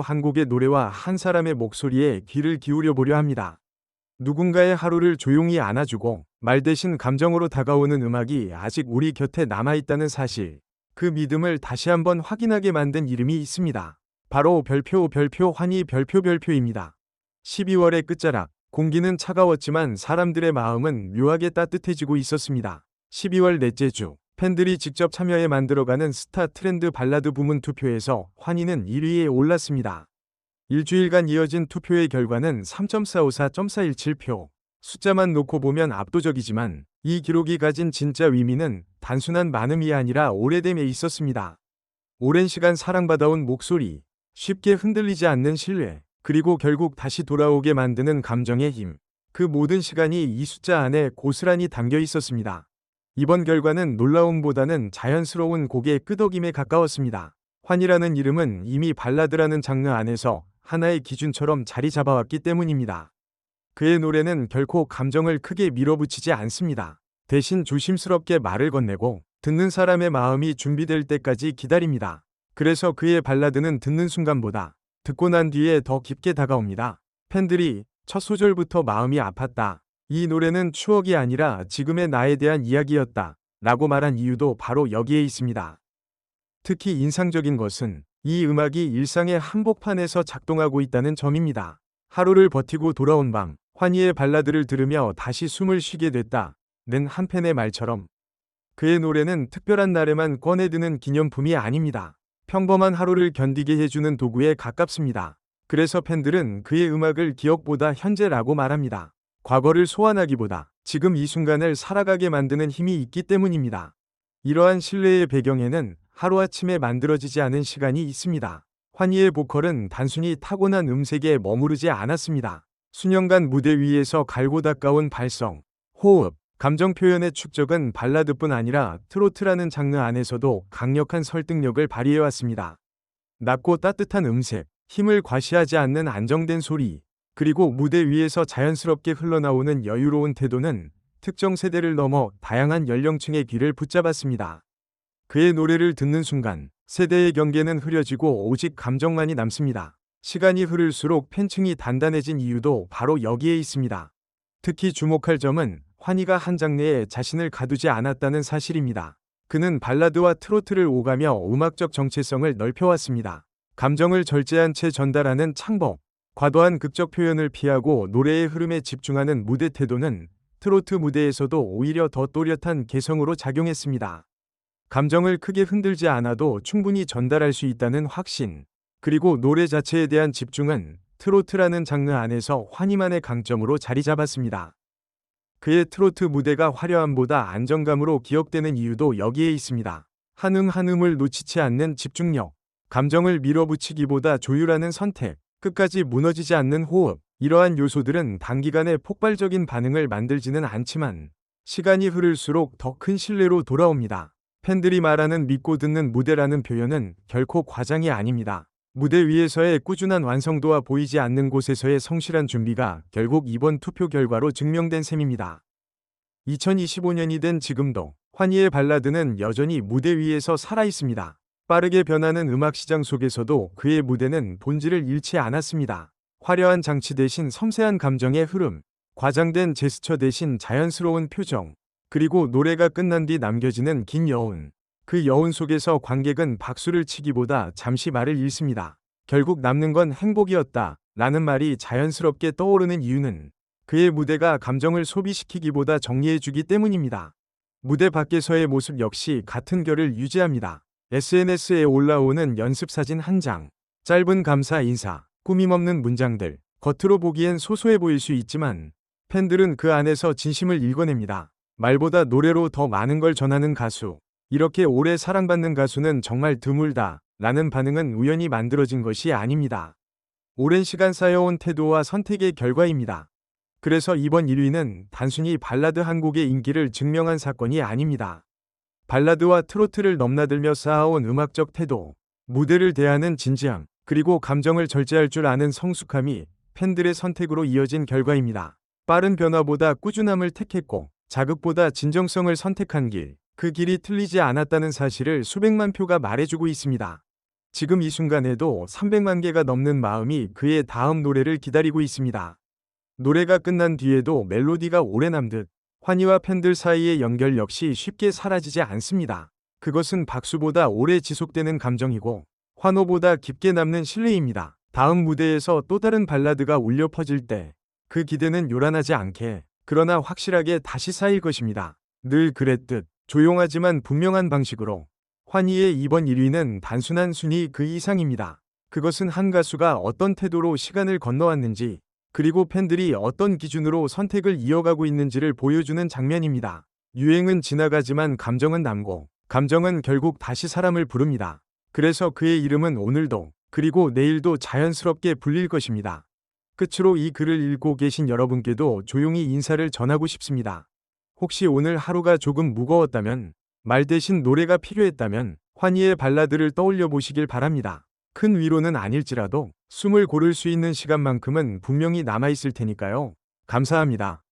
한 곡의 노래와 한 사람의 목소리에 귀를 기울여 보려 합니다. 누군가의 하루를 조용히 안아주고 말 대신 감정으로 다가오는 음악이 아직 우리 곁에 남아있다는 사실, 그 믿음을 다시 한번 확인하게 만든 이름이 있습니다. 바로 별표 환희 별표입니다. 12월의 끝자락, 공기는 차가웠지만 사람들의 마음은 묘하게 따뜻해지고 있었습니다. 12월 넷째 주, 팬들이 직접 참여해 만들어가는 스타 트렌드 발라드 부문 투표에서 환희는 1위에 올랐습니다. 일주일간 이어진 투표의 결과는 3.454.417표. 숫자만 놓고 보면 압도적이지만 이 기록이 가진 진짜 의미는 단순한 많음이 아니라 오래됨에 있었습니다. 오랜 시간 사랑받아온 목소리, 쉽게 흔들리지 않는 신뢰, 그리고 결국 다시 돌아오게 만드는 감정의 힘. 그 모든 시간이 이 숫자 안에 고스란히 담겨 있었습니다. 이번 결과는 놀라움보다는 자연스러운 곡의 끄덕임에 가까웠습니다. 환희라는 이름은 이미 발라드라는 장르 안에서 하나의 기준처럼 자리 잡아왔기 때문입니다. 그의 노래는 결코 감정을 크게 밀어붙이지 않습니다. 대신 조심스럽게 말을 건네고 듣는 사람의 마음이 준비될 때까지 기다립니다. 그래서 그의 발라드는 듣는 순간보다 듣고 난 뒤에 더 깊게 다가옵니다. 팬들이 첫 소절부터 마음이 아팠다. 이 노래는 추억이 아니라 지금의 나에 대한 이야기였다. 라고 말한 이유도 바로 여기에 있습니다. 특히 인상적인 것은 이 음악이 일상의 한복판에서 작동하고 있다는 점입니다. 하루를 버티고 돌아온 밤, 환희의 발라드를 들으며 다시 숨을 쉬게 됐다는 한 팬의 말처럼 그의 노래는 특별한 날에만 꺼내드는 기념품이 아닙니다. 평범한 하루를 견디게 해주는 도구에 가깝습니다. 그래서 팬들은 그의 음악을 기억보다 현재라고 말합니다. 과거를 소환하기보다 지금 이 순간을 살아가게 만드는 힘이 있기 때문입니다. 이러한 신뢰의 배경에는 하루아침에 만들어지지 않은 시간이 있습니다. 환희의 보컬은 단순히 타고난 음색에 머무르지 않았습니다. 수년간 무대 위에서 갈고 닦아온 발성, 호흡, 감정 표현의 축적은 발라드뿐 아니라 트로트라는 장르 안에서도 강력한 설득력을 발휘해왔습니다. 낮고 따뜻한 음색, 힘을 과시하지 않는 안정된 소리, 그리고 무대 위에서 자연스럽게 흘러나오는 여유로운 태도는 특정 세대를 넘어 다양한 연령층의 귀를 붙잡았습니다. 그의 노래를 듣는 순간 세대의 경계는 흐려지고 오직 감정만이 남습니다. 시간이 흐를수록 팬층이 단단해진 이유도 바로 여기에 있습니다. 특히 주목할 점은 환희가 한 장르에 자신을 가두지 않았다는 사실입니다. 그는 발라드와 트로트를 오가며 음악적 정체성을 넓혀왔습니다. 감정을 절제한 채 전달하는 창법, 과도한 극적 표현을 피하고 노래의 흐름에 집중하는 무대 태도는 트로트 무대에서도 오히려 더 또렷한 개성으로 작용했습니다. 감정을 크게 흔들지 않아도 충분히 전달할 수 있다는 확신, 그리고 노래 자체에 대한 집중은 트로트라는 장르 안에서 환희만의 강점으로 자리 잡았습니다. 그의 트로트 무대가 화려함보다 안정감으로 기억되는 이유도 여기에 있습니다. 한 음을 놓치지 않는 집중력, 감정을 밀어붙이기보다 조율하는 선택, 끝까지 무너지지 않는 호흡, 이러한 요소들은 단기간에 폭발적인 반응을 만들지는 않지만 시간이 흐를수록 더 큰 신뢰로 돌아옵니다. 팬들이 말하는 믿고 듣는 무대라는 표현은 결코 과장이 아닙니다. 무대 위에서의 꾸준한 완성도와 보이지 않는 곳에서의 성실한 준비가 결국 이번 투표 결과로 증명된 셈입니다. 2025년이 된 지금도 환희의 발라드는 여전히 무대 위에서 살아있습니다. 빠르게 변하는 음악 시장 속에서도 그의 무대는 본질을 잃지 않았습니다. 화려한 장치 대신 섬세한 감정의 흐름, 과장된 제스처 대신 자연스러운 표정, 그리고 노래가 끝난 뒤 남겨지는 긴 여운. 그 여운 속에서 관객은 박수를 치기보다 잠시 말을 잃습니다. 결국 남는 건 행복이었다 라는 말이 자연스럽게 떠오르는 이유는 그의 무대가 감정을 소비시키기보다 정리해주기 때문입니다. 무대 밖에서의 모습 역시 같은 결을 유지합니다. SNS에 올라오는 연습사진 한 장, 짧은 감사 인사, 꾸밈없는 문장들, 겉으로 보기엔 소소해 보일 수 있지만 팬들은 그 안에서 진심을 읽어냅니다. 말보다 노래로 더 많은 걸 전하는 가수. 이렇게 오래 사랑받는 가수는 정말 드물다 라는 반응은 우연히 만들어진 것이 아닙니다. 오랜 시간 쌓여온 태도와 선택의 결과입니다. 그래서 이번 1위는 단순히 발라드 한 곡의 인기를 증명한 사건이 아닙니다. 발라드와 트로트를 넘나들며 쌓아온 음악적 태도, 무대를 대하는 진지함, 그리고 감정을 절제할 줄 아는 성숙함이 팬들의 선택으로 이어진 결과입니다. 빠른 변화보다 꾸준함을 택했고 자극보다 진정성을 선택한 길, 그 길이 틀리지 않았다는 사실을 수백만 표가 말해주고 있습니다. 지금 이 순간에도 300만 개가 넘는 마음이 그의 다음 노래를 기다리고 있습니다. 노래가 끝난 뒤에도 멜로디가 오래 남듯 환희와 팬들 사이의 연결 역시 쉽게 사라지지 않습니다. 그것은 박수보다 오래 지속되는 감정이고 환호보다 깊게 남는 신뢰입니다. 다음 무대에서 또 다른 발라드가 울려 퍼질 때 그 기대는 요란하지 않게 그러나 확실하게 다시 쌓일 것입니다. 늘 그랬듯 조용하지만 분명한 방식으로 환희의 이번 1위는 단순한 순위 그 이상입니다. 그것은 한 가수가 어떤 태도로 시간을 건너왔는지 그리고 팬들이 어떤 기준으로 선택을 이어가고 있는지를 보여주는 장면입니다. 유행은 지나가지만 감정은 남고 감정은 결국 다시 사람을 부릅니다. 그래서 그의 이름은 오늘도 그리고 내일도 자연스럽게 불릴 것입니다. 끝으로 이 글을 읽고 계신 여러분께도 조용히 인사를 전하고 싶습니다. 혹시 오늘 하루가 조금 무거웠다면, 말 대신 노래가 필요했다면 환희의 발라드를 떠올려 보시길 바랍니다. 큰 위로는 아닐지라도 숨을 고를 수 있는 시간만큼은 분명히 남아있을 테니까요. 감사합니다.